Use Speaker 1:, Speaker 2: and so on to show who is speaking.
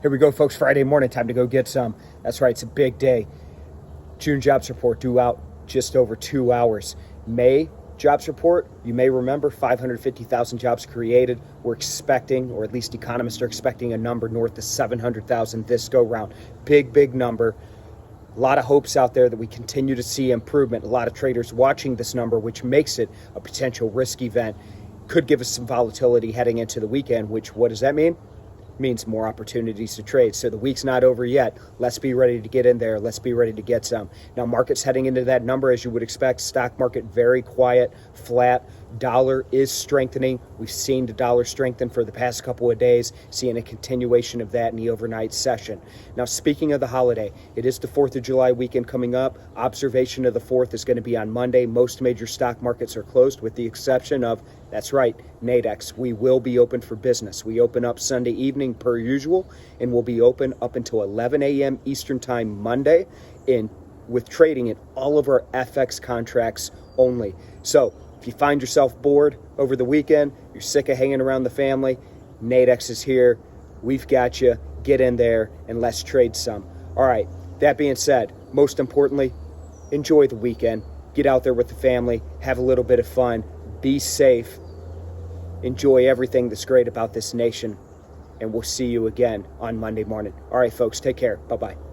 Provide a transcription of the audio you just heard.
Speaker 1: Here we go, folks. Friday morning, time to go get some. That's right, it's a big day. June jobs report due out just over 2 hours. May jobs report, you may remember, 550,000 jobs created. We're expecting, or at least economists are expecting, a number north of 700,000 this go round. Big number. A lot of hopes out there that we continue to see improvement. A lot of traders watching this number, which makes it a potential risk event. Could give us some volatility heading into the weekend, which, what does that mean? Means more opportunities to trade. So the week's not over yet. Let's be ready to get in there. Let's be ready to get some. Now, markets heading into that number, as you would expect. Stock market very quiet, flat. Dollar is strengthening. We've seen the dollar strengthen for the past couple of days, seeing a continuation of that in the overnight session. Now, speaking of the holiday, it is the 4th of July weekend coming up. Observation of the 4th is going to be on Monday. Most major stock markets are closed with the exception of, that's right, Nadex. We will be open for business. We open up Sunday evening per usual, and we'll be open up until 11 a.m. Eastern Time Monday, with trading in all of our FX contracts only. So if you find yourself bored over the weekend, you're sick of hanging around the family, Nadex is here. We've got you. Get in there and let's trade some. All right, that being said, most importantly, enjoy the weekend. Get out there with the family. Have a little bit of fun. Be safe. Enjoy everything that's great about this nation. And we'll see you again on Monday morning. All right, folks, take care. Bye-bye.